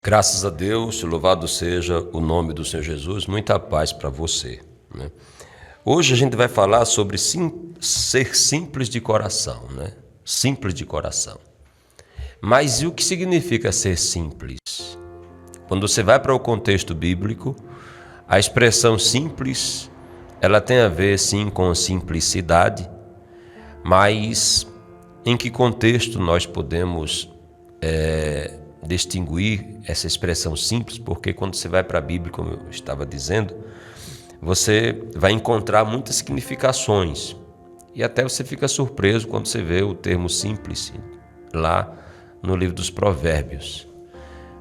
Graças a Deus, louvado seja o nome do Senhor Jesus, muita paz para você, né? Hoje a gente vai falar sobre ser simples de coração, né? Simples de coração. Mas e o que significa ser simples? Quando você vai para o contexto bíblico, a expressão simples, ela tem a ver sim com simplicidade, mas em que contexto nós podemos distinguir essa expressão simples? Porque quando você vai para a Bíblia, como eu estava dizendo, você vai encontrar muitas significações e até você fica surpreso quando você vê o termo simples lá no livro dos Provérbios.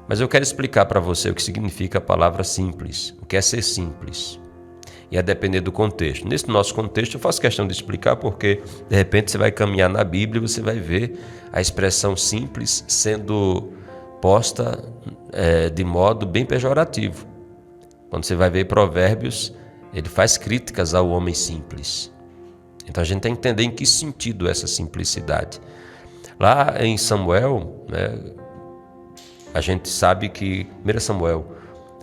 Mas eu quero explicar para você o que significa a palavra simples, o que é ser simples. E a depender do contexto. Nesse nosso contexto, eu faço questão de explicar porque, de repente, você vai caminhar na Bíblia e você vai ver a expressão simples sendo posta de modo bem pejorativo. Quando você vai ver Provérbios, ele faz críticas ao homem simples. Então a gente tem que entender em que sentido essa simplicidade. Lá em Samuel, né, a gente sabe que 1 Samuel,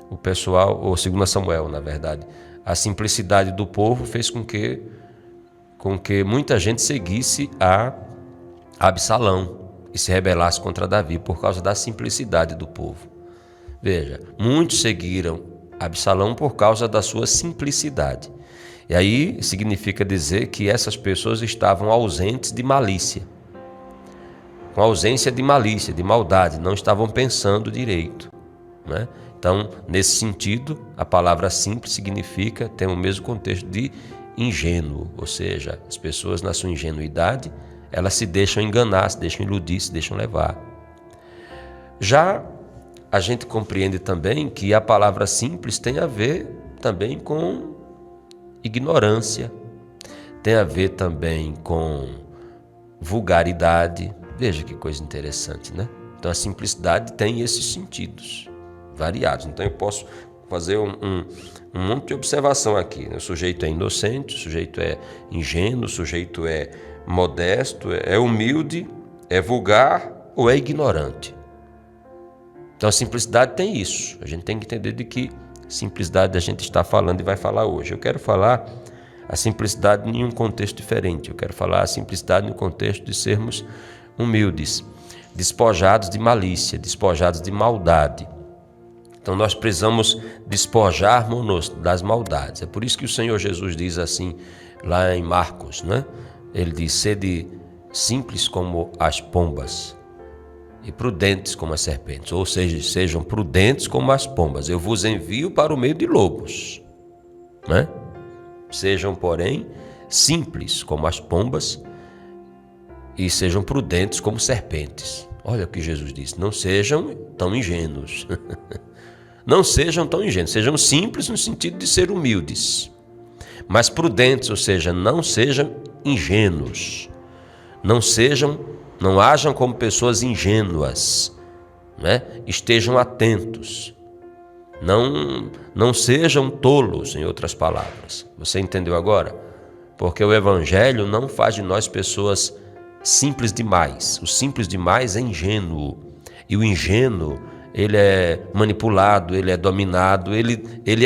o pessoal, ou 2 Samuel, na verdade, a simplicidade do povo fez com que muita gente seguisse a Absalão e se rebelasse contra Davi por causa da simplicidade do povo. Veja, muitos seguiram Absalão por causa da sua simplicidade. E aí significa dizer que essas pessoas estavam ausentes de malícia. Com ausência de malícia, de maldade, não estavam pensando direito, né? Então, nesse sentido, a palavra simples tem o mesmo contexto de ingênuo, ou seja, as pessoas na sua ingenuidade, elas se deixam enganar, se deixam iludir, se deixam levar. Já a gente compreende também que a palavra simples tem a ver também com ignorância, tem a ver também com vulgaridade. Veja que coisa interessante, né? Então a simplicidade tem esses sentidos variados. Então eu posso fazer um monte de observação aqui. O sujeito é inocente, o sujeito é ingênuo, o sujeito é modesto, é humilde, é vulgar ou é ignorante. Então a simplicidade tem isso. A gente tem que entender de que simplicidade a gente está falando e vai falar hoje. Eu quero falar a simplicidade em um contexto diferente. Eu quero falar a simplicidade no contexto de sermos humildes, despojados de malícia, despojados de maldade. Então nós precisamos despojarmos-nos das maldades. É por isso que o Senhor Jesus diz assim, lá em Marcos, né? Ele diz, sede simples como as pombas e prudentes como as serpentes. Ou seja, sejam prudentes como as pombas. Eu vos envio para o meio de lobos, né? Sejam, porém, simples como as pombas e sejam prudentes como serpentes. Olha o que Jesus disse, não sejam tão ingênuos. Não sejam tão ingênuos, sejam simples no sentido de ser humildes, mas prudentes, ou seja, não sejam ingênuos, não ajam como pessoas ingênuas, né? Estejam atentos, não sejam tolos, em outras palavras. Você entendeu agora? Porque o Evangelho não faz de nós pessoas simples demais. O simples demais é ingênuo, e o ingênuo ele é manipulado, ele é dominado, ele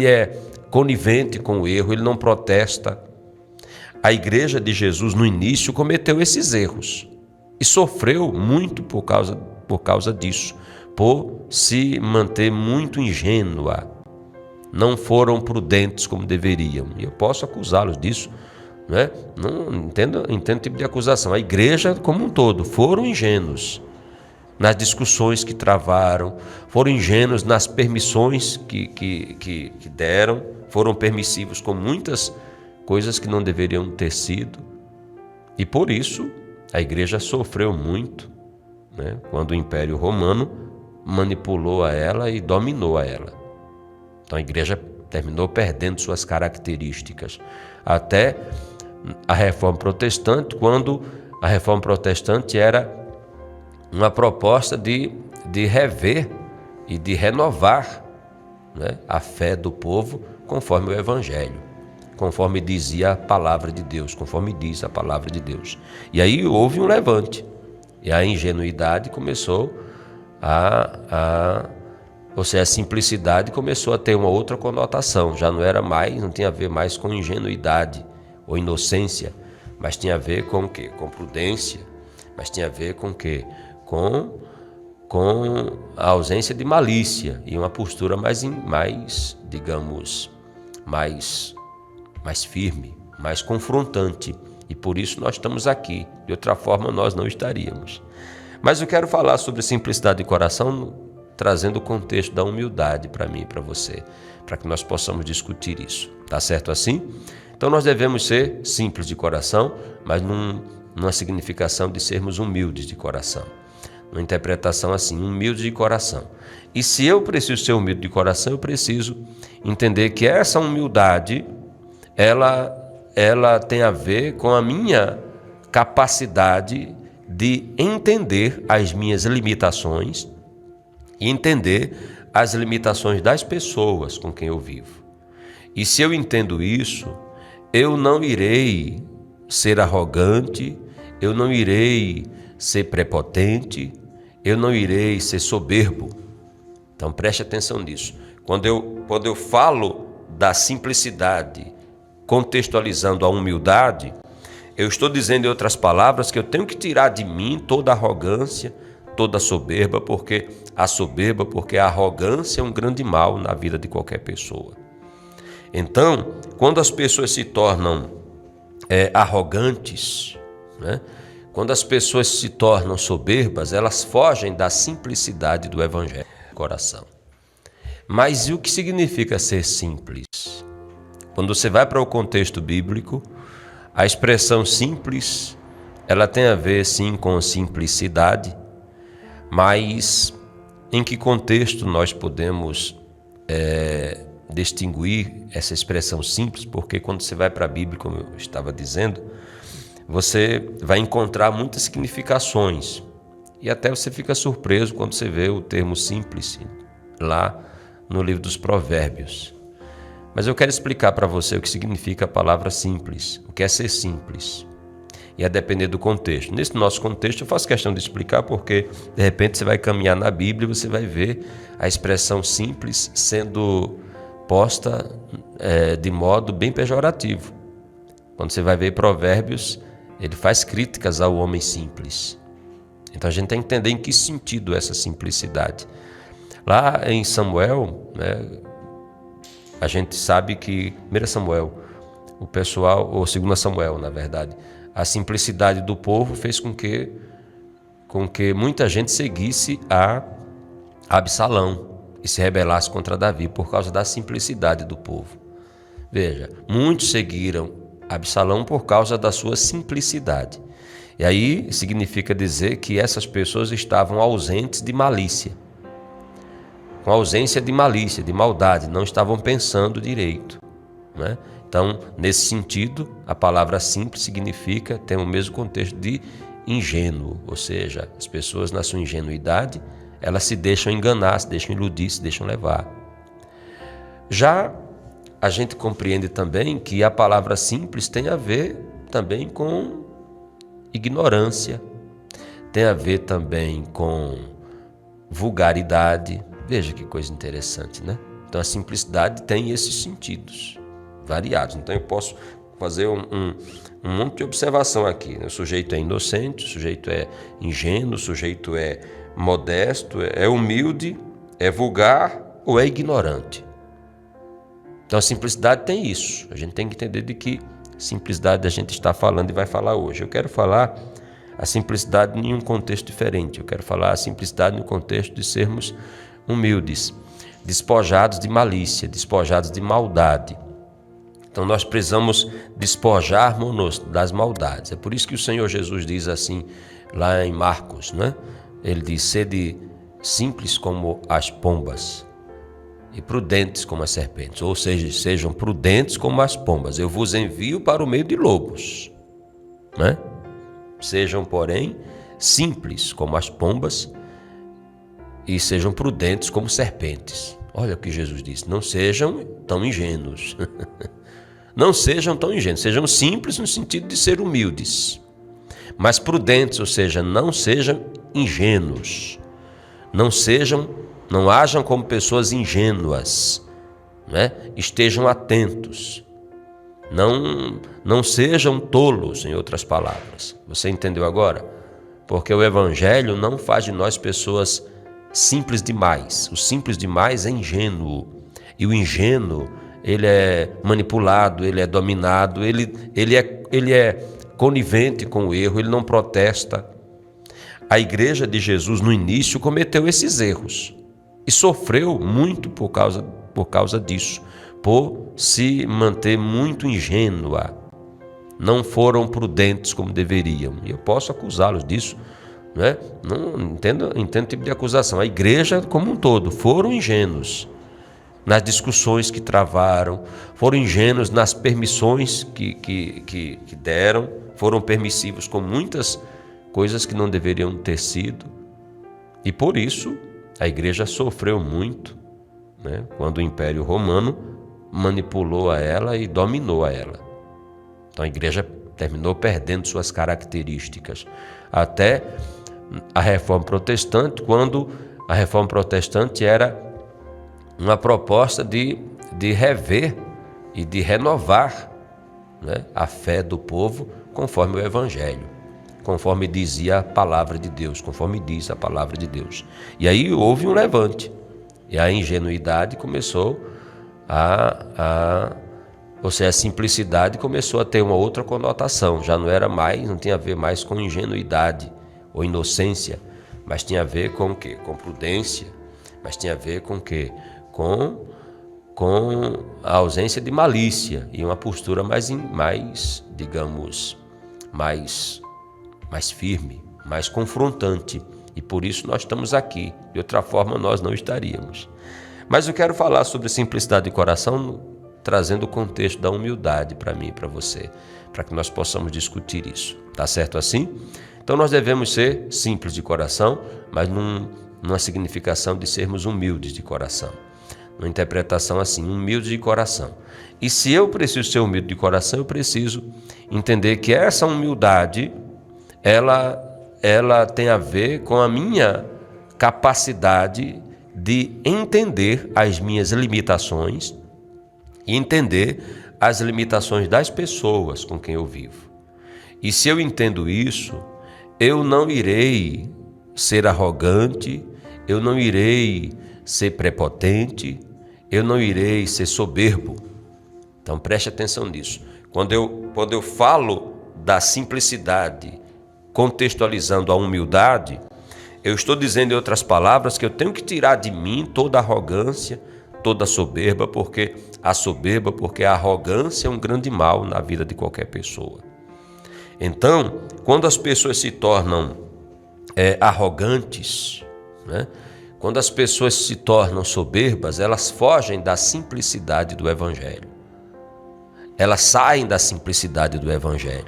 é conivente com o erro, ele não protesta. A igreja de Jesus no início cometeu esses erros e sofreu muito por causa disso, por se manter muito ingênua. Não foram prudentes como deveriam. E eu posso acusá-los disso, né? Não entendo o tipo de acusação. A igreja como um todo foram ingênuos nas discussões que travaram, foram ingênuos nas permissões que deram, foram permissivos com muitas coisas que não deveriam ter sido. E por isso a igreja sofreu muito, né, quando o Império Romano manipulou a ela e dominou a ela. Então a igreja terminou perdendo suas características. Até a Reforma Protestante, quando a Reforma Protestante era uma proposta de rever e de renovar, né, a fé do povo conforme o Evangelho, conforme dizia a palavra de Deus, conforme diz a palavra de Deus. E aí houve um levante, e a ingenuidade começou ou seja, a simplicidade começou a ter uma outra conotação. Já não tinha a ver mais com ingenuidade ou inocência, mas tinha a ver com o quê? Com prudência, mas tinha a ver com o quê? Com a ausência de malícia e uma postura digamos, mais firme, mais confrontante. E por isso nós estamos aqui. De outra forma, nós não estaríamos. Mas eu quero falar sobre simplicidade de coração, trazendo o contexto da humildade para mim e para você, para que nós possamos discutir isso. Tá certo assim? Então nós devemos ser simples de coração, mas numa significação de sermos humildes de coração. Uma interpretação assim, humilde de coração. E se eu preciso ser humilde de coração, eu preciso entender que essa humildade, ela tem a ver com a minha capacidade de entender as minhas limitações e entender as limitações das pessoas com quem eu vivo. E se eu entendo isso, eu não irei ser arrogante, eu não irei ser prepotente, eu não irei ser soberbo. Então preste atenção nisso. Quando eu falo da simplicidade, contextualizando a humildade, eu estou dizendo em outras palavras que eu tenho que tirar de mim toda a arrogância, toda a soberba, porque a arrogância é um grande mal na vida de qualquer pessoa. Então, quando as pessoas se tornam arrogantes, né? Quando as pessoas se tornam soberbas, elas fogem da simplicidade do Evangelho do coração. Mas e o que significa ser simples? Quando você vai para o contexto bíblico, a expressão simples, ela tem a ver sim com simplicidade, mas em que contexto nós podemos distinguir essa expressão simples? Porque quando você vai para a Bíblia, como eu estava dizendo, você vai encontrar muitas significações e até você fica surpreso quando você vê o termo simples lá no livro dos Provérbios. Mas eu quero explicar para você o que significa a palavra simples, o que é ser simples. E a depender do contexto. Nesse nosso contexto eu faço questão de explicar porque de repente você vai caminhar na Bíblia e você vai ver a expressão simples sendo posta de modo bem pejorativo. Quando você vai ver Provérbios, ele faz críticas ao homem simples. Então a gente tem que entender em que sentido essa simplicidade. Lá em Samuel, né, a gente sabe que 1 Samuel, o pessoal, ou 2 Samuel, na verdade, a simplicidade do povo fez com que muita gente seguisse a Absalão e se rebelasse contra Davi por causa da simplicidade do povo. Veja, muitos seguiram Absalão por causa da sua simplicidade. E aí significa dizer que essas pessoas estavam ausentes de malícia. Com ausência de malícia, de maldade, não estavam pensando direito, né? Então, nesse sentido, a palavra simples tem o mesmo contexto de ingênuo, ou seja, as pessoas na sua ingenuidade, elas se deixam enganar, se deixam iludir, se deixam levar. Já a gente compreende também que a palavra simples tem a ver também com ignorância, tem a ver também com vulgaridade. Veja que coisa interessante, né? Então a simplicidade tem esses sentidos variados. Então eu posso fazer um monte de observação aqui, né? O sujeito é inocente, o sujeito é ingênuo, o sujeito é modesto, é humilde, é vulgar ou é ignorante. Então a simplicidade tem isso. A gente tem que entender de que simplicidade a gente está falando e vai falar hoje. Eu quero falar a simplicidade em um contexto diferente. Eu quero falar a simplicidade no contexto de sermos humildes, despojados de malícia, despojados de maldade. Então nós precisamos despojarmos-nos das maldades. É por isso que o Senhor Jesus diz assim, lá em Marcos, né? Ele diz, sede simples como as pombas e prudentes como as serpentes. Ou seja, sejam prudentes como as pombas. Eu vos envio para o meio de lobos, né? Sejam, porém, simples como as pombas e sejam prudentes como serpentes. Olha o que Jesus disse, não sejam tão ingênuos. Não sejam tão ingênuos, sejam simples no sentido de ser humildes, mas prudentes, ou seja, não sejam ingênuos. Não hajam como pessoas ingênuas, né? Estejam atentos. Não sejam tolos, em outras palavras. Você entendeu agora? Porque o Evangelho não faz de nós pessoas simples demais. O simples demais é ingênuo. E o ingênuo, ele é manipulado, ele é dominado, ele é conivente com o erro, ele não protesta. A igreja de Jesus, no início, cometeu esses erros e sofreu muito por causa disso, por se manter muito ingênua. Não foram prudentes como deveriam. E eu posso acusá-los disso, né? Não entendo tipo de acusação. A igreja como um todo foram ingênuos nas discussões que travaram, foram ingênuos nas permissões que deram, foram permissivos com muitas coisas que não deveriam ter sido. E por isso a igreja sofreu muito, né? Quando o Império Romano manipulou a ela e dominou a ela. Então a igreja terminou perdendo suas características. Até a Reforma Protestante, quando a Reforma Protestante era uma proposta de rever e de renovar, né, a fé do povo conforme o Evangelho, conforme dizia a palavra de Deus, conforme diz a palavra de Deus. E aí houve um levante, e a ingenuidade começou ou seja, a simplicidade começou a ter uma outra conotação, já não tinha a ver mais com ingenuidade ou inocência, mas tinha a ver com o quê? Com prudência, mas tinha a ver com o quê? Com a ausência de malícia e uma postura digamos, mais firme, mais confrontante. E por isso nós estamos aqui, de outra forma nós não estaríamos. Mas eu quero falar sobre simplicidade de coração, trazendo o contexto da humildade para mim e para você, para que nós possamos discutir isso. Tá certo assim? Então nós devemos ser simples de coração, mas numa significação de sermos humildes de coração. Uma interpretação assim, humilde de coração. E se eu preciso ser humilde de coração, eu preciso entender que essa humildade, ela tem a ver com a minha capacidade de entender as minhas limitações e entender as limitações das pessoas com quem eu vivo. E se eu entendo isso, eu não irei ser arrogante, eu não irei ser prepotente, eu não irei ser soberbo. Então preste atenção nisso. Quando eu falo da simplicidade, contextualizando a humildade, eu estou dizendo em outras palavras que eu tenho que tirar de mim toda arrogância, toda soberba, porque a arrogância é um grande mal na vida de qualquer pessoa. Então, quando as pessoas se tornam arrogantes, né? Quando as pessoas se tornam soberbas, elas fogem da simplicidade do Evangelho. Elas saem da simplicidade do Evangelho.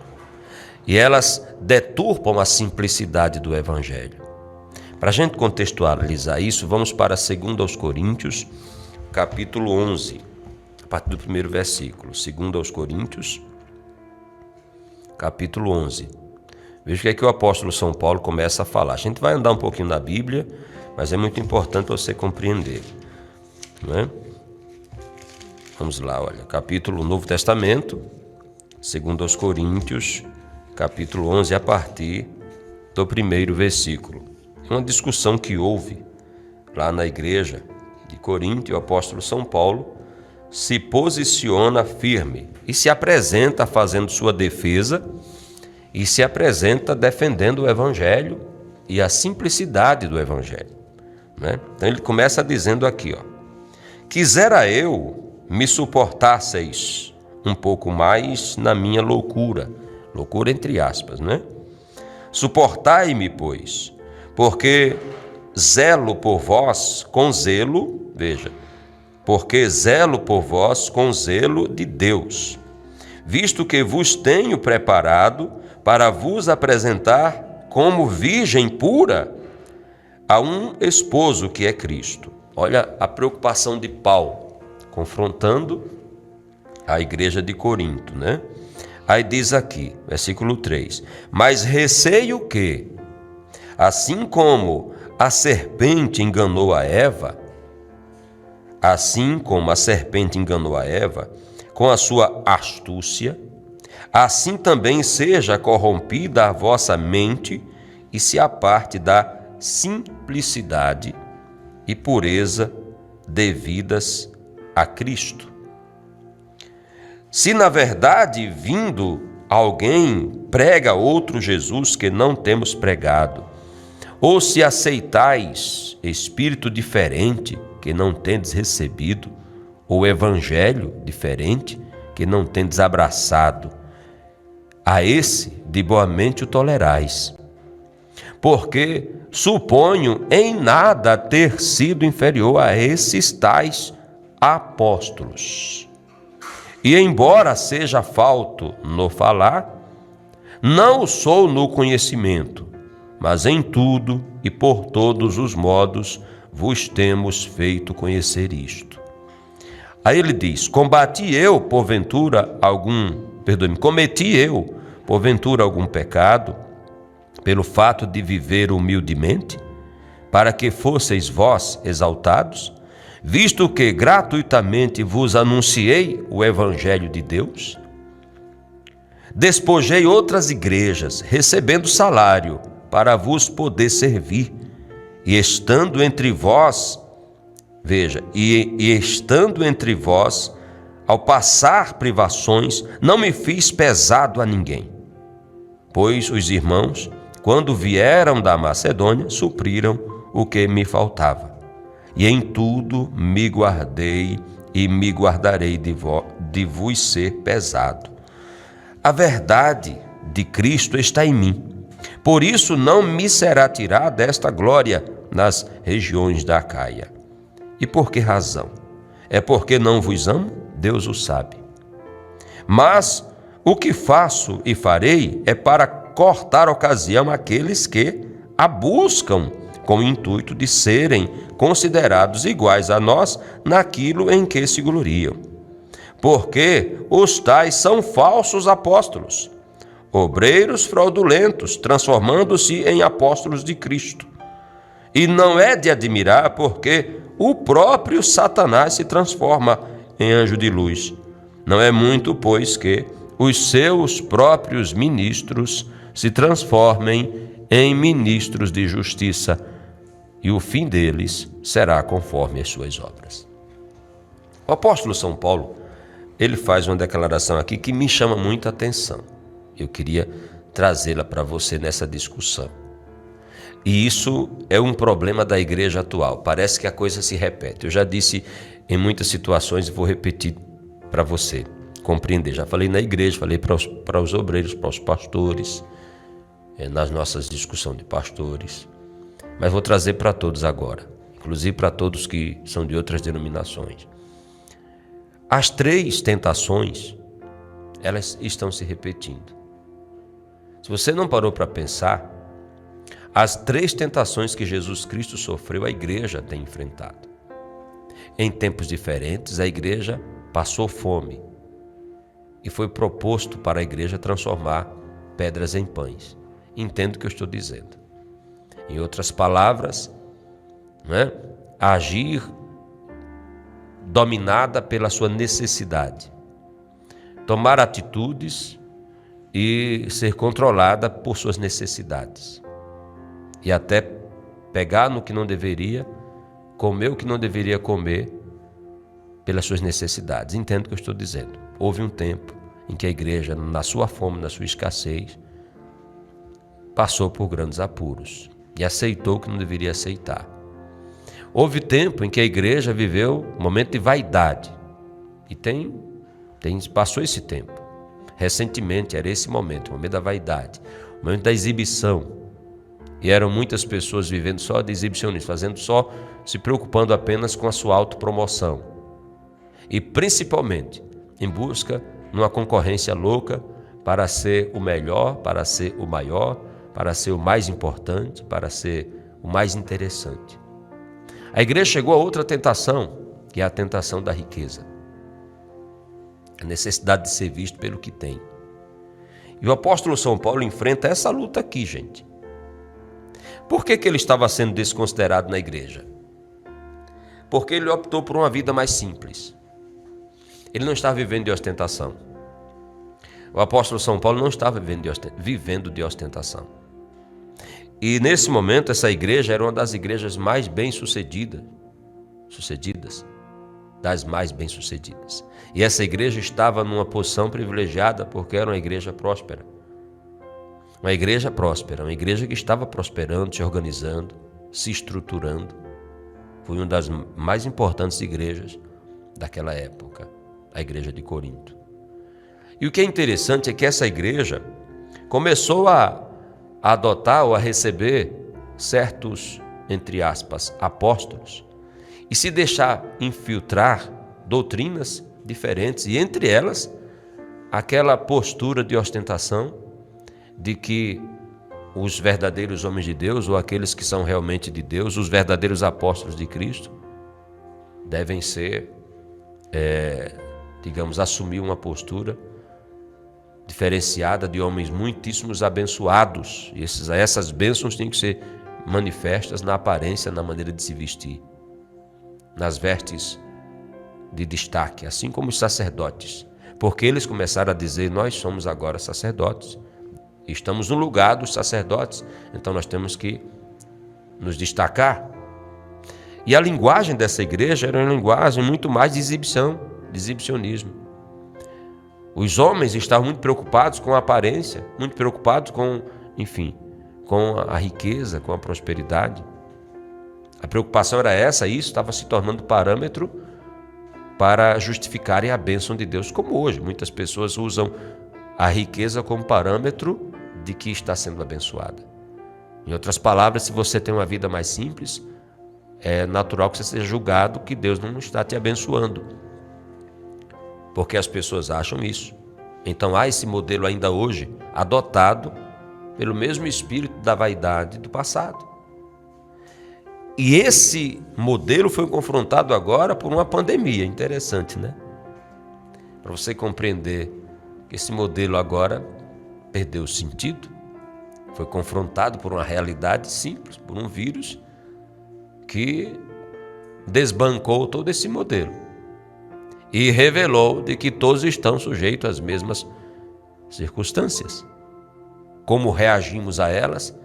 E elas deturpam a simplicidade do Evangelho. Para a gente contextualizar isso, vamos para 2 Coríntios, capítulo 11, a partir do primeiro versículo. 2 Coríntios, capítulo 11. Veja o que é que o apóstolo São Paulo começa a falar. A gente vai andar um pouquinho na Bíblia, mas é muito importante você compreender, né? Vamos lá, olha, capítulo Novo Testamento, 2 Coríntios, capítulo 11, a partir do primeiro versículo. É uma discussão que houve lá na igreja de Corinto, e o apóstolo São Paulo se posiciona firme e se apresenta fazendo sua defesa e se apresenta defendendo o Evangelho e a simplicidade do Evangelho, né? Então ele começa dizendo aqui, ó: quisera eu me suportasseis um pouco mais na minha loucura entre aspas, né? Suportai-me, pois, porque zelo por vós com zelo, veja, porque zelo por vós com zelo de Deus, visto que vos tenho preparado para vos apresentar como virgem pura a um esposo que é Cristo. Olha a preocupação de Paulo, confrontando a igreja de Corinto, né? Aí diz aqui, versículo 3, mas receio que, assim como a serpente enganou a Eva, assim como a serpente enganou a Eva com a sua astúcia, assim também seja corrompida a vossa mente e se aparte da simplicidade e pureza devidas a Cristo. Se na verdade vindo alguém prega outro Jesus que não temos pregado, ou se aceitais espírito diferente que não tendes recebido, ou evangelho diferente que não tendes abraçado, a esse de boamente o tolerais. Porque suponho em nada ter sido inferior a esses tais apóstolos. E embora seja falto no falar, não sou no conhecimento, mas em tudo e por todos os modos vos temos feito conhecer isto. Aí ele diz: cometi eu, porventura, algum pecado, pelo fato de viver humildemente, para que fosseis vós exaltados, visto que gratuitamente vos anunciei o Evangelho de Deus? Despojei outras igrejas, recebendo salário, para vos poder servir, e estando entre vós, estando entre vós, ao passar privações, não me fiz pesado a ninguém. Pois os irmãos, quando vieram da Macedônia, supriram o que me faltava. E em tudo me guardei e me guardarei de vos ser pesado. A verdade de Cristo está em mim. Por isso não me será tirada esta glória nas regiões da Acaia. E por que razão? É porque não vos amo? Deus o sabe. Mas o que faço e farei é para cortar ocasião àqueles que a buscam, com o intuito de serem considerados iguais a nós naquilo em que se gloriam. Porque os tais são falsos apóstolos, obreiros fraudulentos, transformando-se em apóstolos de Cristo. E não é de admirar, porque o próprio Satanás se transforma em anjo de luz. Não é muito, pois, que os seus próprios ministros se transformem em ministros de justiça, e o fim deles será conforme as suas obras. O apóstolo São Paulo, ele faz uma declaração aqui que me chama muita atenção. Eu queria trazê-la para você nessa discussão. E isso é um problema da igreja atual. Parece que a coisa se repete. Eu já disse em muitas situações e vou repetir para você compreender. Já falei na igreja, falei para os obreiros, para os pastores, nas nossas discussões de pastores. Mas vou trazer para todos agora, inclusive para todos que são de outras denominações. As três tentações, elas estão se repetindo. Se você não parou para pensar, as três tentações que Jesus Cristo sofreu, a igreja tem enfrentado. Em tempos diferentes, a igreja passou fome e foi proposto para a igreja transformar pedras em pães. Entendo o que eu estou dizendo. Em outras palavras, agir dominada pela sua necessidade, tomar atitudes e ser controlada por suas necessidades, e até pegar no que não deveria, comer o que não deveria comer pelas suas necessidades. Entendo o que eu estou dizendo. Houve um tempo em que a igreja, na sua fome, na sua escassez, passou por grandes apuros e aceitou o que não deveria aceitar. Houve tempo em que a igreja viveu um momento de vaidade e passou esse tempo. Recentemente era esse momento, o momento da vaidade, o momento da exibição. E eram muitas pessoas vivendo só de exibicionismo, se preocupando apenas com a sua autopromoção. E principalmente em busca numa concorrência louca para ser o melhor, para ser o maior, para ser o mais importante, para ser o mais interessante. A igreja chegou a outra tentação, que é a tentação da riqueza. A necessidade de ser visto pelo que tem. E o apóstolo São Paulo enfrenta essa luta aqui, gente. Por que ele estava sendo desconsiderado na igreja? Porque ele optou por uma vida mais simples. Ele não estava vivendo de ostentação. O apóstolo São Paulo não estava vivendo de ostentação. E nesse momento essa igreja era uma das igrejas mais bem-sucedidas, das mais bem-sucedidas. E essa igreja estava numa posição privilegiada porque era uma igreja próspera. Uma igreja próspera, uma igreja que estava prosperando, se organizando, se estruturando. Foi uma das mais importantes igrejas daquela época, a igreja de Corinto. E o que é interessante é que essa igreja começou a adotar ou a receber certos, entre aspas, apóstolos e se deixar infiltrar doutrinas diferentes e entre elas aquela postura de ostentação de que os verdadeiros homens de Deus ou aqueles que são realmente de Deus, os verdadeiros apóstolos de Cristo, devem ser, assumir uma postura diferenciada de homens muitíssimos abençoados. E essas bênçãos têm que ser manifestas na aparência, na maneira de se vestir, nas vestes de destaque, assim como os sacerdotes. Porque eles começaram a dizer, nós somos agora sacerdotes, estamos no lugar dos sacerdotes, então nós temos que nos destacar. E a linguagem dessa igreja era uma linguagem muito mais de exibicionismo. Os homens estavam muito preocupados com a aparência, muito preocupados com a riqueza, com a prosperidade. A preocupação era essa, e isso estava se tornando parâmetro para justificarem a bênção de Deus, como hoje. Muitas pessoas usam a riqueza como parâmetro de que está sendo abençoada. Em outras palavras, se você tem uma vida mais simples, é natural que você seja julgado que Deus não está te abençoando, porque as pessoas acham isso. Então há esse modelo ainda hoje, adotado pelo mesmo espírito da vaidade do passado. E esse modelo foi confrontado agora por uma pandemia. Interessante, né? Para você compreender que esse modelo agora perdeu o sentido, foi confrontado por uma realidade simples, por um vírus que desbancou todo esse modelo e revelou de que todos estão sujeitos às mesmas circunstâncias. Como reagimos a elas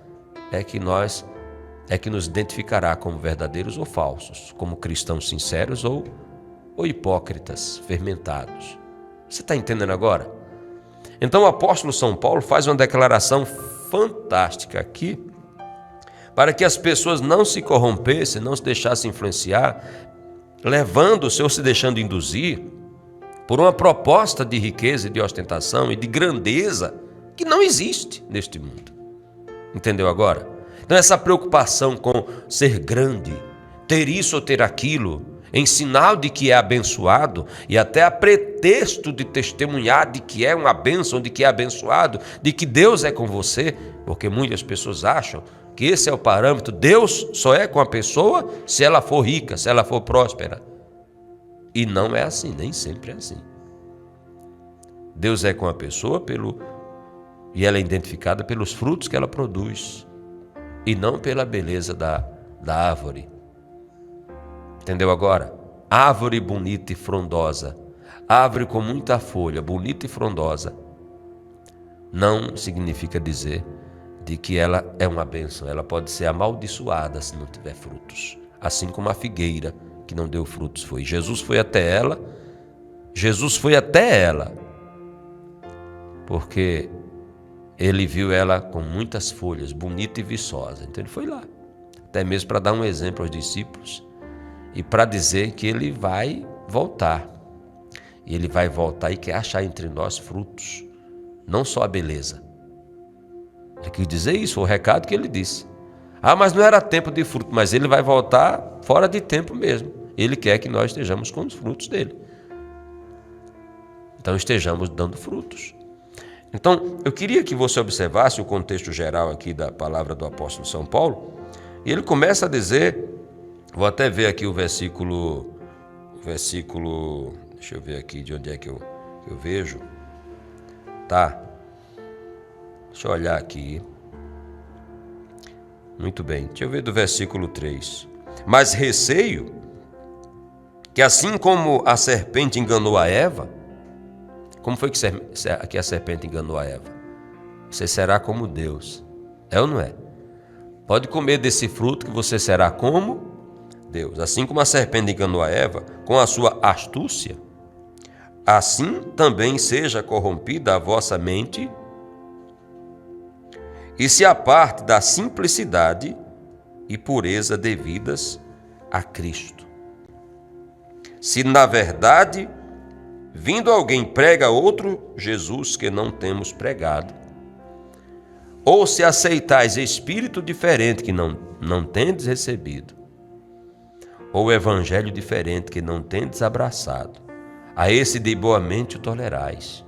é que nos identificará como verdadeiros ou falsos, como cristãos sinceros ou hipócritas fermentados. Você está entendendo agora? Então o apóstolo São Paulo faz uma declaração fantástica aqui para que as pessoas não se corrompessem, não se deixassem influenciar, levando-se ou se deixando induzir por uma proposta de riqueza, de ostentação e de grandeza que não existe neste mundo. Entendeu agora? Então essa preocupação com ser grande, ter isso ou ter aquilo, em sinal de que é abençoado e até a pretexto de testemunhar de que é uma bênção, de que é abençoado, de que Deus é com você, porque muitas pessoas acham que esse é o parâmetro, Deus só é com a pessoa se ela for rica, se ela for próspera. E não é assim, nem sempre é assim. Deus é com a pessoa e ela é identificada pelos frutos que ela produz e não pela beleza da árvore. Entendeu agora? Árvore bonita e frondosa, árvore com muita folha, bonita e frondosa, não significa dizer de que ela é uma bênção. Ela pode ser amaldiçoada se não tiver frutos. Assim como a figueira que não deu frutos foi. Jesus foi até ela, porque ele viu ela com muitas folhas, bonita e viçosa. Então ele foi lá, até mesmo para dar um exemplo aos discípulos e para dizer que ele vai voltar. E ele vai voltar e quer achar entre nós frutos, não só a beleza. Ele quis dizer isso, foi o recado que ele disse. Mas não era tempo de fruto, mas ele vai voltar fora de tempo mesmo. Ele quer que nós estejamos com os frutos dele. Então estejamos dando frutos. Então, eu queria que você observasse o contexto geral aqui da palavra do apóstolo São Paulo. E ele começa a dizer, vou até ver aqui o versículo, deixa eu ver aqui de onde é que eu vejo. Tá. Deixa eu olhar aqui. Muito bem, deixa eu ver do versículo 3. Mas receio que assim como a serpente enganou a Eva, como foi que a serpente enganou a Eva? Você será como Deus. É ou não é? Pode comer desse fruto que você será como Deus. Assim como a serpente enganou a Eva com a sua astúcia, assim também seja corrompida a vossa mente e se aparte da simplicidade e pureza devidas a Cristo. Se na verdade, vindo alguém prega outro Jesus que não temos pregado, ou se aceitais espírito diferente que não tendes recebido, ou evangelho diferente que não tendes abraçado, a esse de boa mente o tolerais.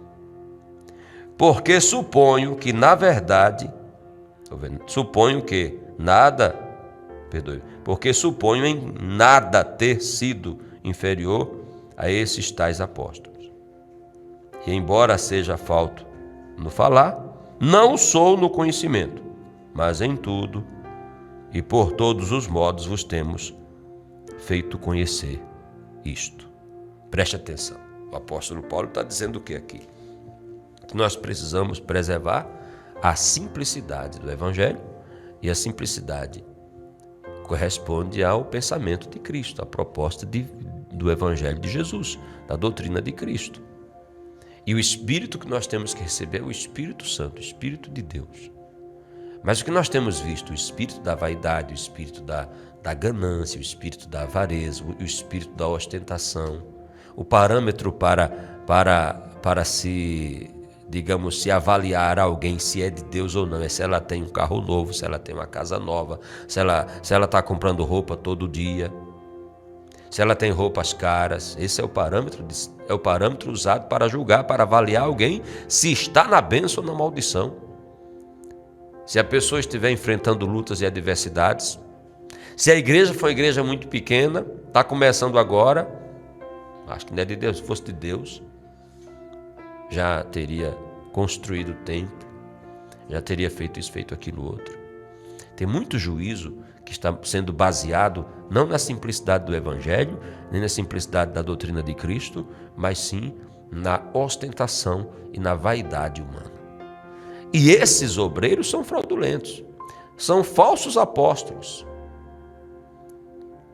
Porque suponho que, na verdade, porque suponho em nada ter sido inferior a esses tais apóstolos. E embora seja falto no falar, não sou no conhecimento, mas em tudo e por todos os modos vos temos feito conhecer isto. Preste atenção. O apóstolo Paulo está dizendo o que aqui? Que nós precisamos preservar a simplicidade do Evangelho, e a simplicidade corresponde ao pensamento de Cristo, à proposta do Evangelho de Jesus, da doutrina de Cristo. E o Espírito que nós temos que receber é o Espírito Santo, o Espírito de Deus. Mas o que nós temos visto, o espírito da vaidade, o espírito da ganância, o espírito da avareza, o espírito da ostentação, o parâmetro para se, digamos, se avaliar alguém se é de Deus ou não, é se ela tem um carro novo, se ela tem uma casa nova, se ela está comprando roupa todo dia, se ela tem roupas caras. Esse é o parâmetro usado para julgar, para avaliar alguém se está na bênção ou na maldição. Se a pessoa estiver enfrentando lutas e adversidades, se a igreja for uma igreja muito pequena, está começando agora, acho que não é de Deus, se fosse de Deus, já teria construído o templo, já teria feito isso, feito aquilo outro. Tem muito juízo que está sendo baseado não na simplicidade do Evangelho, nem na simplicidade da doutrina de Cristo, mas sim na ostentação e na vaidade humana. E esses obreiros são fraudulentos, são falsos apóstolos,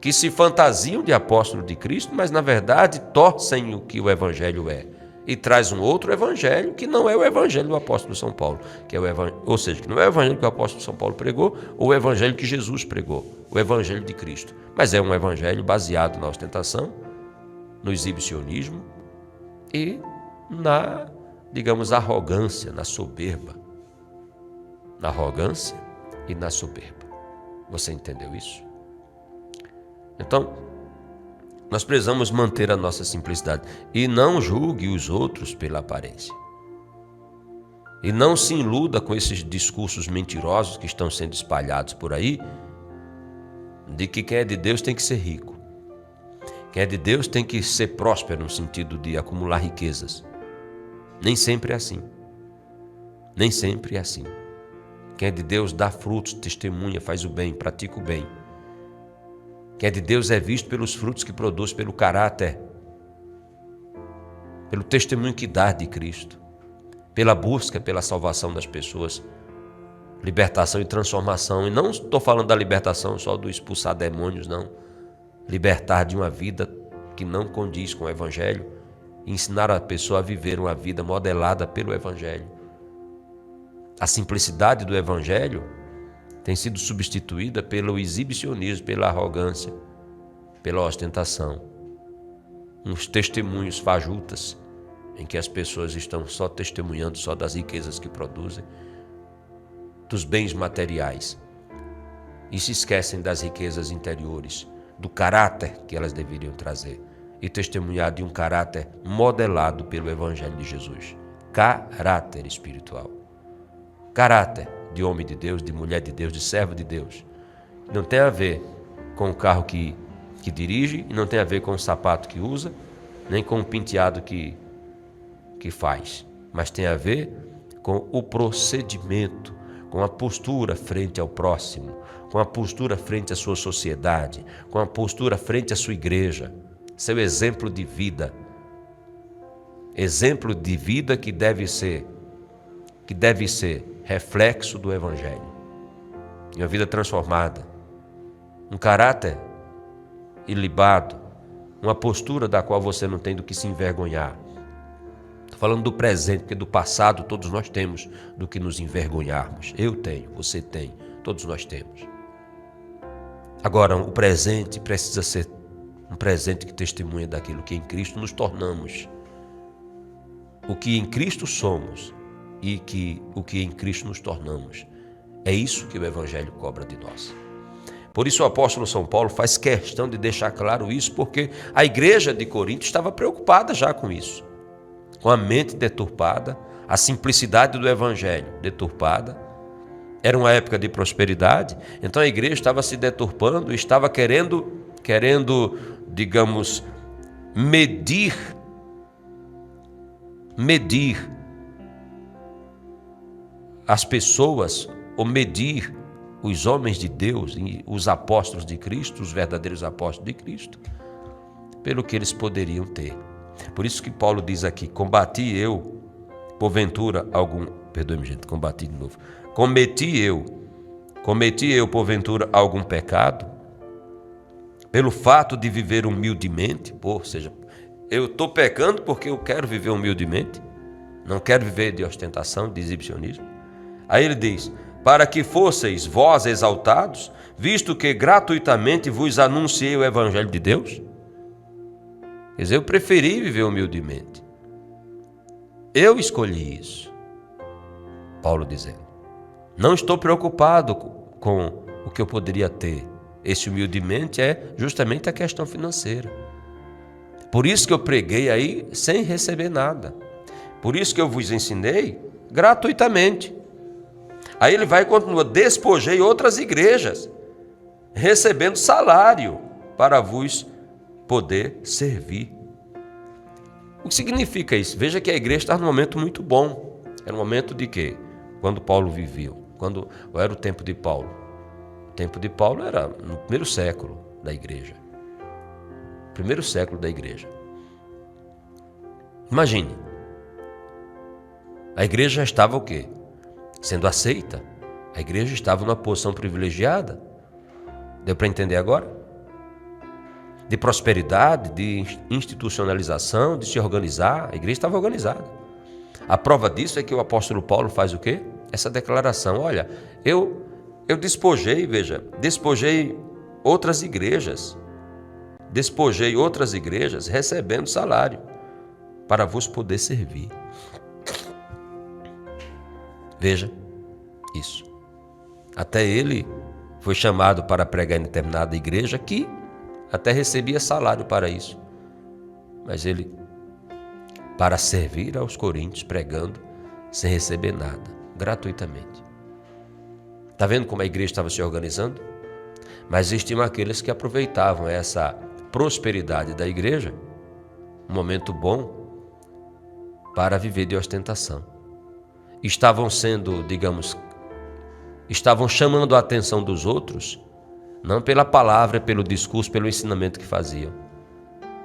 que se fantasiam de apóstolo de Cristo, mas na verdade torcem o que o Evangelho é e traz um outro Evangelho que não é o Evangelho do apóstolo São Paulo, que não é o Evangelho que o apóstolo São Paulo pregou ou o Evangelho que Jesus pregou, o Evangelho de Cristo, mas é um Evangelho baseado na ostentação, no exibicionismo e na, digamos, arrogância, na soberba. Na arrogância e na soberba. Você entendeu isso? Então, nós precisamos manter a nossa simplicidade e não julgue os outros pela aparência. E não se iluda com esses discursos mentirosos que estão sendo espalhados por aí, de que quem é de Deus tem que ser rico. Quem é de Deus tem que ser próspero no sentido de acumular riquezas. Nem sempre é assim. Nem sempre é assim. Quem é de Deus dá frutos, testemunha, faz o bem, pratica o bem. Quem é de Deus é visto pelos frutos que produz, pelo caráter, pelo testemunho que dá de Cristo, pela busca, pela salvação das pessoas, libertação e transformação. E não estou falando da libertação só do expulsar demônios, não. Libertar de uma vida que não condiz com o Evangelho e ensinar a pessoa a viver uma vida modelada pelo Evangelho. A simplicidade do Evangelho tem sido substituída pelo exibicionismo, pela arrogância, pela ostentação. Uns testemunhos fajutas, em que as pessoas estão só testemunhando só das riquezas que produzem, dos bens materiais, e se esquecem das riquezas interiores, do caráter que elas deveriam trazer, e testemunhar de um caráter modelado pelo Evangelho de Jesus. Caráter espiritual. Caráter de homem de Deus, de mulher de Deus, de servo de Deus. Não tem a ver com o carro que dirige, e não tem a ver com o sapato que usa, nem com o penteado que faz, mas tem a ver com o procedimento, com a postura frente ao próximo, com a postura frente à sua sociedade, com a postura frente à sua igreja, seu exemplo de vida. Exemplo de vida que deve ser reflexo do Evangelho. Uma vida transformada, um caráter ilibado, uma postura da qual você não tem do que se envergonhar. Estou falando do presente, porque do passado todos nós temos do que nos envergonharmos. Eu tenho, você tem, todos nós temos. Agora, o presente precisa ser um presente que testemunha daquilo que em Cristo nos tornamos. O que em Cristo somos e o que em Cristo nos tornamos. É isso que o Evangelho cobra de nós. Por isso o apóstolo São Paulo faz questão de deixar claro isso, porque a igreja de Corinto estava preocupada já com isso. Com a mente deturpada, a simplicidade do Evangelho deturpada. Era uma época de prosperidade, então a igreja estava se deturpando, estava querendo, digamos, medir as pessoas, ou medir os homens de Deus, os apóstolos de Cristo, os verdadeiros apóstolos de Cristo, pelo que eles poderiam ter. Por isso que Paulo diz aqui, cometi eu, porventura, algum pecado, pelo fato de viver humildemente, ou seja, eu estou pecando porque eu quero viver humildemente, não quero viver de ostentação, de exibicionismo. Aí ele diz, para que fosseis vós exaltados, visto que gratuitamente vos anunciei o Evangelho de Deus. Quer dizer, eu preferi viver humildemente. Eu escolhi isso. Paulo dizendo, não estou preocupado com o que eu poderia ter. Esse humildemente é justamente a questão financeira. Por isso que eu preguei aí sem receber nada. Por isso que eu vos ensinei gratuitamente. Aí ele vai e continua, despojei outras igrejas, recebendo salário para vos poder servir. O que significa isso? Veja que a igreja está num momento muito bom. Era um momento de quê? Quando Paulo viveu. Quando era o tempo de Paulo? O tempo de Paulo era no primeiro século da igreja. Primeiro século da igreja. Imagine. A igreja já estava o quê? Sendo aceita. A igreja estava numa posição privilegiada. Deu para entender agora? De prosperidade, de institucionalização, de se organizar. A igreja estava organizada. A prova disso é que o apóstolo Paulo faz o quê? Essa declaração. Olha, eu despojei outras igrejas. Despojei outras igrejas recebendo salário para vos poder servir. Veja isso. Até ele foi chamado para pregar em determinada igreja que até recebia salário para isso. Mas ele, para servir aos coríntios, pregando sem receber nada, gratuitamente. Está vendo como a igreja estava se organizando? Mas existiam aqueles que aproveitavam essa prosperidade da igreja, um momento bom, para viver de ostentação. Estavam chamando a atenção dos outros, não pela palavra, pelo discurso, pelo ensinamento que faziam,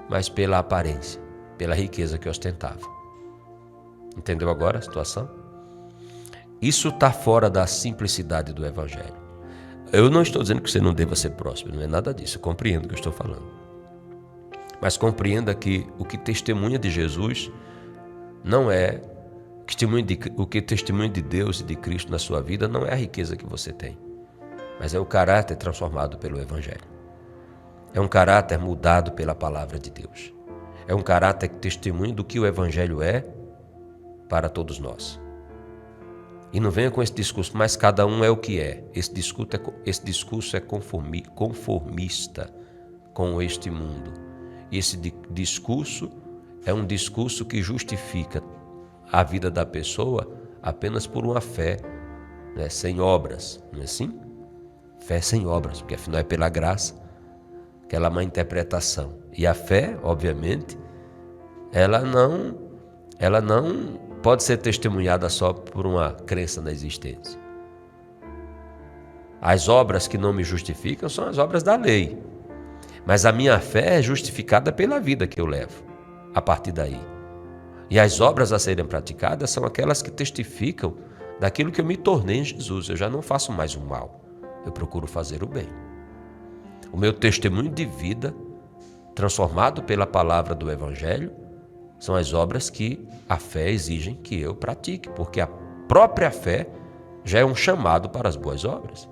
mas pela aparência, pela riqueza que ostentavam. Entendeu agora a situação? Isso está fora da simplicidade do Evangelho. Eu não estou dizendo que você não deva ser próspero, não é nada disso, eu compreendo o que eu estou falando. Mas compreenda que o que testemunha de Jesus não é o que testemunha de Deus e de Cristo na sua vida não é a riqueza que você tem, mas é o caráter transformado pelo Evangelho. É um caráter mudado pela palavra de Deus. É um caráter que testemunha do que o Evangelho é para todos nós. E não venha com esse discurso, mas cada um é o que é. Esse discurso é conformista com este mundo. E esse discurso é um discurso que justifica a vida da pessoa apenas por uma fé, né, sem obras, não é assim? Fé sem obras, porque afinal é pela graça, aquela má interpretação. E a fé, obviamente, ela não pode ser testemunhada só por uma crença na existência. As obras que não me justificam são as obras da lei. Mas a minha fé é justificada pela vida que eu levo, a partir daí. E as obras a serem praticadas são aquelas que testificam daquilo que eu me tornei em Jesus. Eu já não faço mais o mal, eu procuro fazer o bem. O meu testemunho de vida, transformado pela palavra do Evangelho, são as obras que a fé exige que eu pratique, porque a própria fé já é um chamado para as boas obras.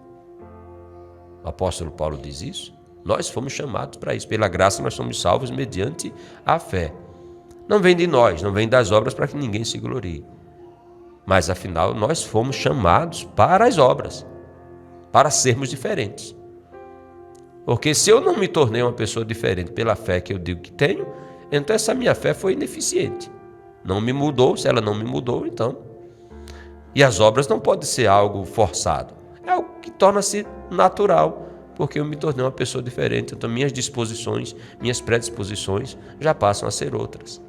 O apóstolo Paulo diz isso. Nós fomos chamados para isso. Pela graça nós somos salvos mediante a fé. Não vem de nós, não vem das obras para que ninguém se glorie. Mas afinal nós fomos chamados para as obras, para sermos diferentes. Porque se eu não me tornei uma pessoa diferente pela fé que eu digo que tenho, então essa minha fé foi ineficiente. Não me mudou, se ela não me mudou, então. E as obras não podem ser algo forçado. É algo que torna-se natural, porque eu me tornei uma pessoa diferente. Então minhas disposições, minhas predisposições já passam a ser outras.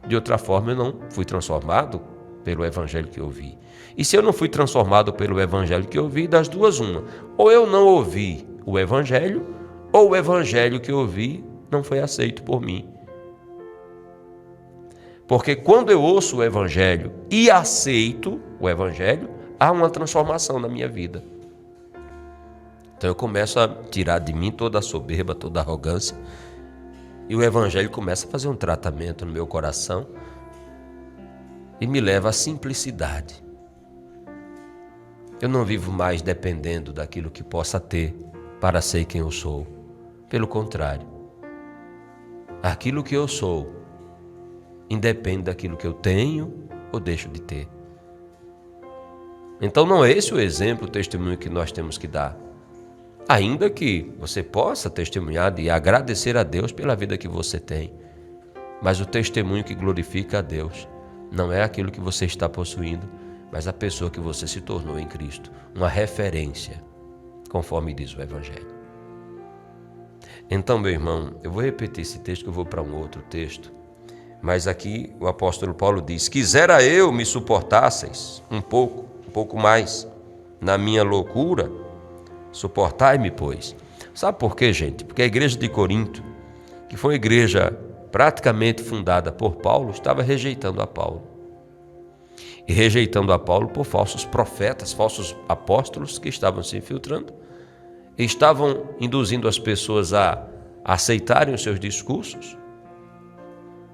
De outra forma, eu não fui transformado pelo Evangelho que eu ouvi. E se eu não fui transformado pelo Evangelho que eu ouvi, das duas uma. Ou eu não ouvi o Evangelho, ou o Evangelho que eu ouvi não foi aceito por mim. Porque quando eu ouço o Evangelho e aceito o Evangelho, há uma transformação na minha vida. Então eu começo a tirar de mim toda a soberba, toda a arrogância, e o Evangelho começa a fazer um tratamento no meu coração e me leva à simplicidade. Eu não vivo mais dependendo daquilo que possa ter para ser quem eu sou. Pelo contrário, aquilo que eu sou independe daquilo que eu tenho ou deixo de ter. Então não é esse o exemplo, o testemunho que nós temos que dar. Ainda que você possa testemunhar e agradecer a Deus pela vida que você tem. Mas o testemunho que glorifica a Deus não é aquilo que você está possuindo, mas a pessoa que você se tornou em Cristo. Uma referência, conforme diz o Evangelho. Então, meu irmão, eu vou repetir esse texto, que eu vou para um outro texto. Mas aqui o apóstolo Paulo diz: quisera eu me suportasseis um pouco mais na minha loucura, suportai-me, pois. Sabe por quê, gente? Porque a igreja de Corinto, que foi uma igreja praticamente fundada por Paulo, estava rejeitando a Paulo. E rejeitando a Paulo por falsos profetas, falsos apóstolos que estavam se infiltrando, e estavam induzindo as pessoas a aceitarem os seus discursos.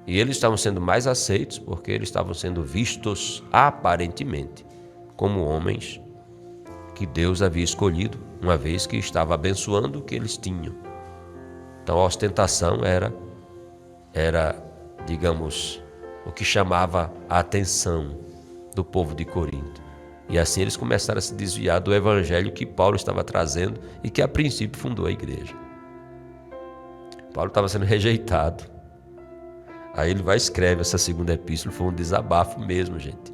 E eles estavam sendo mais aceitos porque eles estavam sendo vistos aparentemente como homens que Deus havia escolhido, uma vez que estava abençoando o que eles tinham. Então a ostentação era, digamos, o que chamava a atenção do povo de Corinto. E assim eles começaram a se desviar do evangelho que Paulo estava trazendo e que a princípio fundou a igreja. Paulo estava sendo rejeitado. Aí ele vai e escreve essa segunda epístola, foi um desabafo mesmo, gente.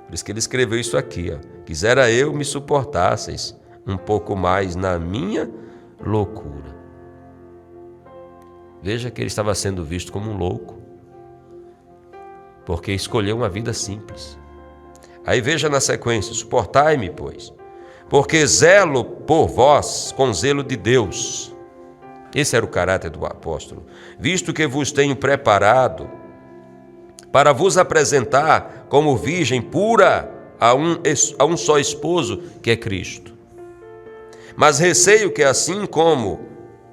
Por isso que ele escreveu isso aqui, ó. Quisera eu me suportasseis um pouco mais na minha loucura. Veja que ele estava sendo visto como um louco, porque escolheu uma vida simples. Aí veja na sequência: suportai-me, pois, porque zelo por vós com zelo de Deus. Esse era o caráter do apóstolo. Visto que vos tenho preparado para vos apresentar como virgem pura a um só esposo, que é Cristo. Mas receio que assim como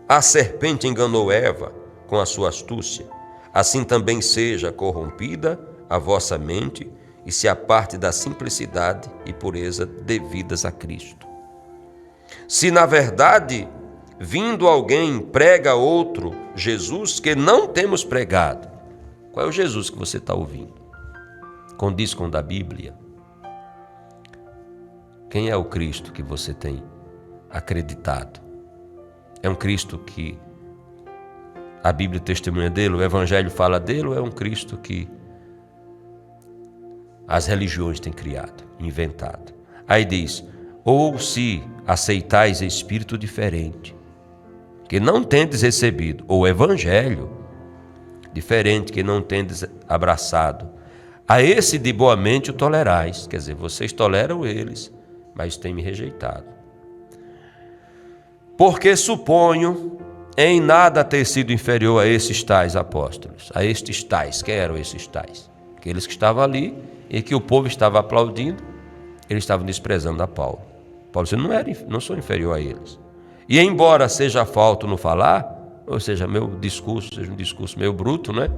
a serpente enganou Eva com a sua astúcia, assim também seja corrompida a vossa mente e se aparte da simplicidade e pureza devidas a Cristo. Se na verdade, vindo alguém prega outro Jesus que não temos pregado, qual é o Jesus que você está ouvindo? Condiz com o da Bíblia? Quem é o Cristo que você tem acreditado? É um Cristo que a Bíblia testemunha dele, o Evangelho fala dele, ou é um Cristo que as religiões têm criado, inventado? Aí diz: ou se aceitais espírito diferente, que não tendes recebido, ou Evangelho diferente, que não tendes abraçado, a esse de boa mente o tolerais. Quer dizer, vocês toleram eles, mas têm me rejeitado. Porque suponho em nada ter sido inferior a esses tais apóstolos. A estes tais, quem eram esses tais? Aqueles que estavam ali e que o povo estava aplaudindo, eles estavam desprezando a Paulo. Paulo disse, não sou inferior a eles. E embora seja falto no falar, ou seja, meu discurso seja um discurso meio bruto, né?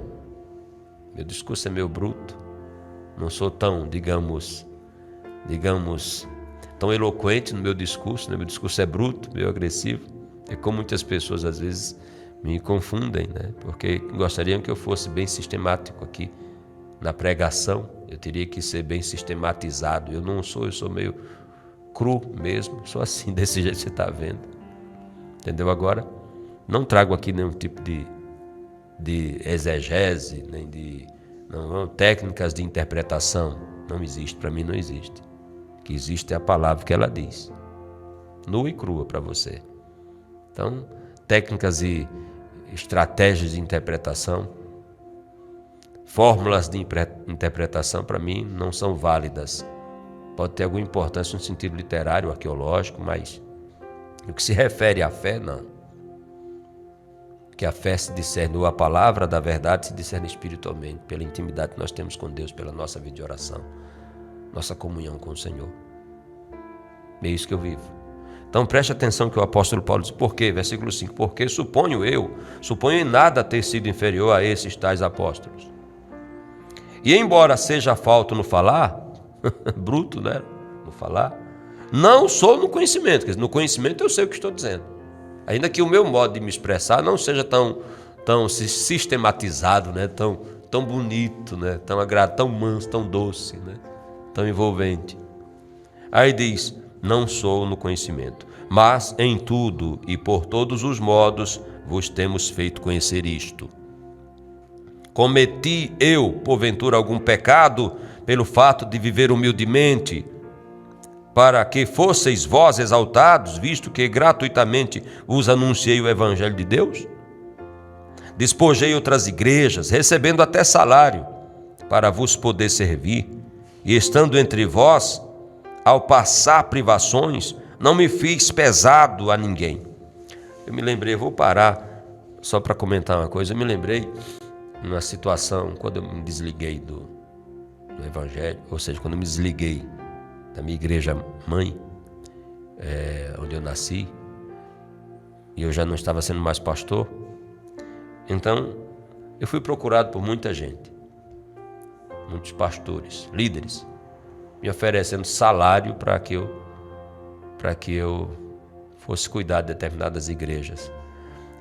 Meu discurso é meio bruto. Não sou tão, digamos, tão eloquente no meu discurso, né? Meu discurso é bruto, meio agressivo. É como muitas pessoas às vezes me confundem, né? Porque gostariam que eu fosse bem sistemático aqui na pregação. Eu teria que ser bem sistematizado. Eu não sou, eu sou meio cru mesmo. Sou assim, desse jeito que você está vendo. Entendeu agora? Não trago aqui nenhum tipo de exegese, nem de técnicas de interpretação. Não existe, para mim não existe. O que existe é a palavra que ela diz, nua e crua para você. Então, técnicas e estratégias de interpretação, fórmulas de interpretação, para mim, não são válidas. Pode ter alguma importância no sentido literário, arqueológico, mas no que se refere à fé, não. Que a fé se discerne, ou a palavra da verdade se discerne espiritualmente, pela intimidade que nós temos com Deus, pela nossa vida de oração, nossa comunhão com o Senhor. É isso que eu vivo. Então preste atenção que o apóstolo Paulo diz, por quê? Versículo 5, porque suponho em nada ter sido inferior a esses tais apóstolos. E embora seja falto no falar, bruto, né? No falar, não sou no conhecimento, quer dizer, no conhecimento eu sei o que estou dizendo. Ainda que o meu modo de me expressar não seja tão sistematizado, né? tão bonito, né? Tão agradável, tão manso, tão doce, né? Tão envolvente. Aí diz, não sou no conhecimento, mas em tudo e por todos os modos vos temos feito conhecer isto. Cometi eu, porventura, algum pecado pelo fato de viver humildemente, para que fosseis vós exaltados, visto que gratuitamente vos anunciei o Evangelho de Deus? Despojei outras igrejas, recebendo até salário, para vos poder servir, e estando entre vós, ao passar privações, não me fiz pesado a ninguém. Eu me lembrei, vou parar só para comentar uma coisa, eu me lembrei numa situação, quando eu me desliguei do Evangelho, ou seja, quando eu me desliguei da minha igreja mãe, onde eu nasci, e eu já não estava sendo mais pastor. Então, eu fui procurado por muita gente, muitos pastores, líderes, me oferecendo salário para que eu fosse cuidar de determinadas igrejas.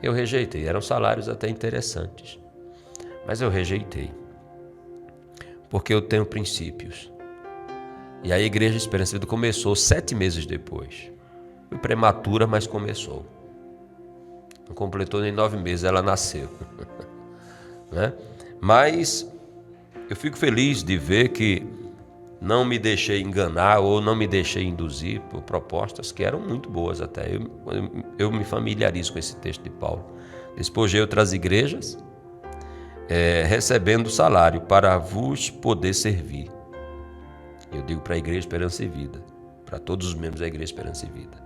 Eu rejeitei, eram salários até interessantes, mas eu rejeitei, porque eu tenho princípios. E a Igreja Esperança Vida começou 7 meses depois. Foi prematura, mas começou. Não completou nem 9 meses, ela nasceu. Né? Mas eu fico feliz de ver que não me deixei enganar ou não me deixei induzir por propostas que eram muito boas até. Eu me familiarizo com esse texto de Paulo. Despojei outras igrejas, recebendo salário para vos poder servir. Eu digo para a Igreja Esperança e Vida, para todos os membros da Igreja Esperança e Vida.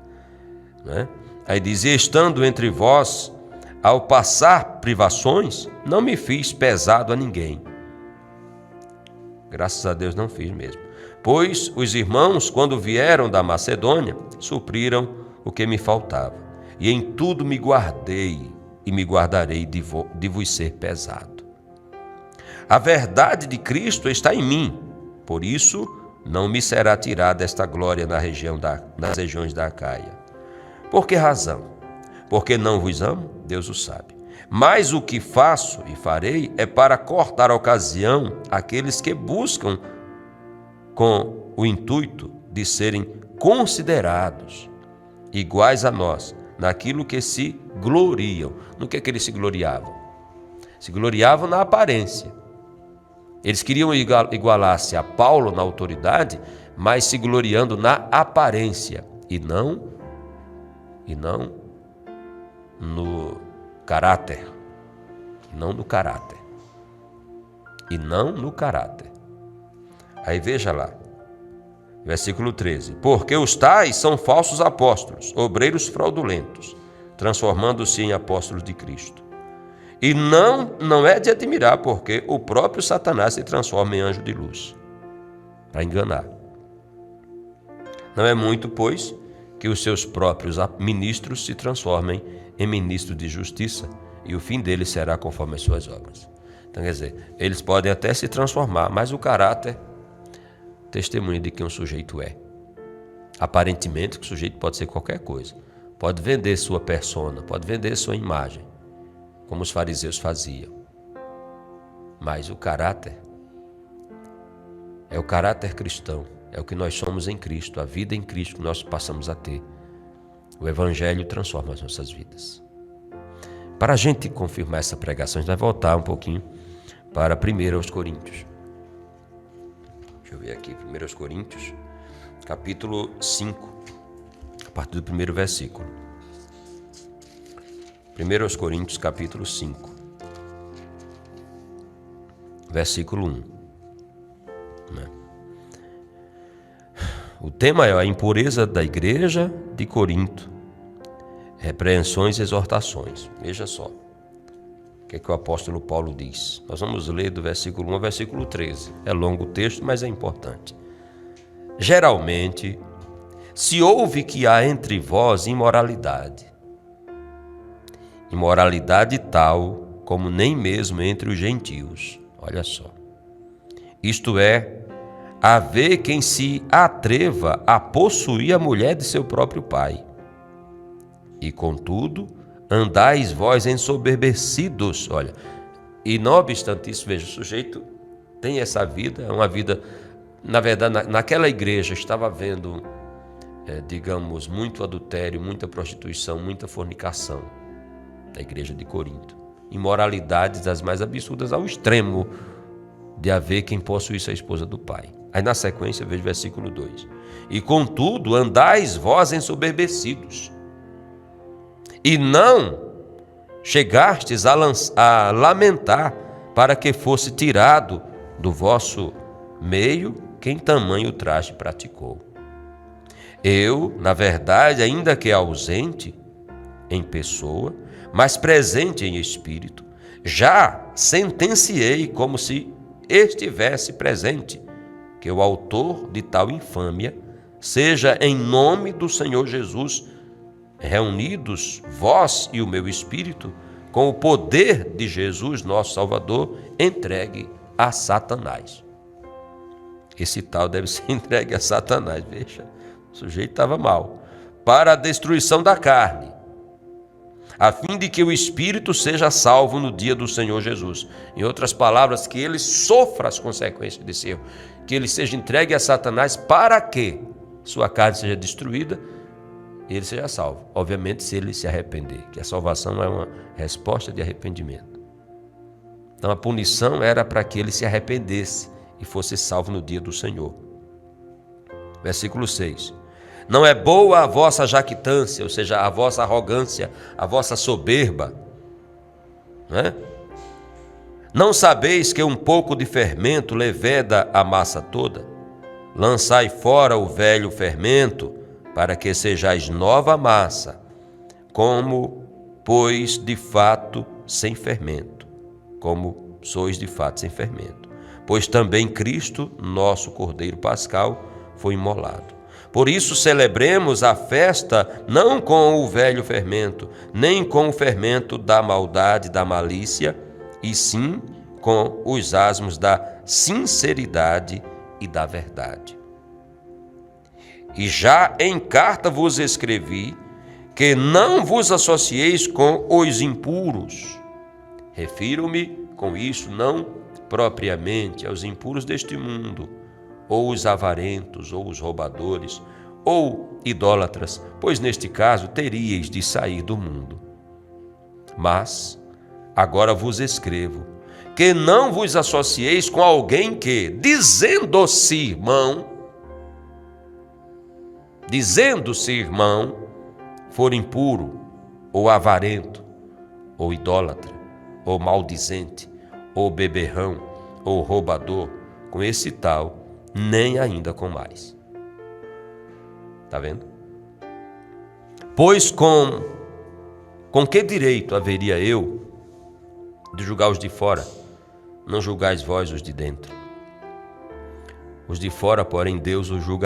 Né? Aí diz, e estando entre vós, ao passar privações, não me fiz pesado a ninguém. Graças a Deus não fiz mesmo. Pois os irmãos, quando vieram da Macedônia, supriram o que me faltava. E em tudo me guardei e me guardarei de vos ser pesado. A verdade de Cristo está em mim, por isso não me será tirada esta glória nas regiões da Acaia. Por que razão? Porque não vos amo? Deus o sabe. Mas o que faço e farei é para cortar a ocasião àqueles que buscam com o intuito de serem considerados iguais a nós, naquilo que se gloriam. No que eles se gloriavam? Se gloriavam na aparência. Eles queriam igualar-se a Paulo na autoridade, mas se gloriando na aparência e não no caráter. Não no caráter. E não no caráter. Aí veja lá, versículo 13. Porque os tais são falsos apóstolos, obreiros fraudulentos, transformando-se em apóstolos de Cristo. E não é de admirar, porque o próprio Satanás se transforma em anjo de luz, para enganar. Não é muito, pois, que os seus próprios ministros se transformem em ministros de justiça, e o fim deles será conforme as suas obras. Então, quer dizer, eles podem até se transformar, mas o caráter testemunha de quem um sujeito é. Aparentemente, o sujeito pode ser qualquer coisa. Pode vender sua persona, pode vender sua imagem, como os fariseus faziam. Mas o caráter é o caráter cristão, é o que nós somos em Cristo, a vida em Cristo que nós passamos a ter. O Evangelho transforma as nossas vidas. Para a gente confirmar essa pregação, a gente vai voltar um pouquinho para 1 Coríntios. Deixa eu ver aqui, 1 Coríntios, capítulo 5, a partir do primeiro versículo. 1 Coríntios, capítulo 5, versículo 1. O tema é a impureza da igreja de Corinto, repreensões e exortações. Veja só o que é que o apóstolo Paulo diz. Nós vamos ler do versículo 1 ao versículo 13. É longo o texto, mas é importante. Geralmente, se ouve que há entre vós imoralidade tal como nem mesmo entre os gentios. Olha só. Isto é, haver quem se atreva a possuir a mulher de seu próprio pai. E, contudo, andais vós ensoberbecidos. Olha, e não obstante isso, veja, o sujeito tem essa vida, é uma vida, na verdade, naquela igreja estava havendo, digamos, muito adultério, muita prostituição, muita fornicação, na igreja de Corinto. Imoralidades das mais absurdas, ao extremo de haver quem possuísse a esposa do pai. Aí na sequência, veja o versículo 2. E contudo, andais vós ensoberbecidos, e não chegastes a lamentar para que fosse tirado do vosso meio quem tamanho traste praticou. Eu, na verdade, ainda que ausente em pessoa, mas presente em espírito, já sentenciei como se estivesse presente, que o autor de tal infâmia seja em nome do Senhor Jesus, reunidos vós e o meu espírito, com o poder de Jesus, nosso Salvador, entregue a Satanás. Esse tal deve ser entregue a Satanás, veja, o sujeito estava mal, para a destruição da carne, a fim de que o espírito seja salvo no dia do Senhor Jesus. Em outras palavras, que ele sofra as consequências desse erro, que ele seja entregue a Satanás para que sua carne seja destruída e ele seja salvo. Obviamente, se ele se arrepender, que a salvação é uma resposta de arrependimento. Então, a punição era para que ele se arrependesse e fosse salvo no dia do Senhor. Versículo 6. Não é boa a vossa jactância, ou seja, a vossa arrogância, a vossa soberba. Não sabeis que um pouco de fermento leveda a massa toda? Lançai fora o velho fermento, para que sejais nova massa, como, pois, de fato, sem fermento. Como sois de fato sem fermento. Pois também Cristo, nosso Cordeiro Pascal, foi imolado. Por isso celebremos a festa não com o velho fermento, nem com o fermento da maldade, da malícia, e sim com os asmos da sinceridade e da verdade. E já em carta vos escrevi que não vos associeis com os impuros. Refiro-me com isso não propriamente aos impuros deste mundo, ou os avarentos, ou os roubadores, ou idólatras, pois neste caso teríeis de sair do mundo. Mas agora vos escrevo que não vos associeis com alguém que, dizendo-se irmão, for impuro, ou avarento, ou idólatra, ou maldizente, ou beberrão, ou roubador, com esse tal, nem ainda com mais. Está vendo? Pois com Com que direito haveria eu de julgar os de fora? Não julgais vós os de dentro. Os de fora, porém, Deus os julga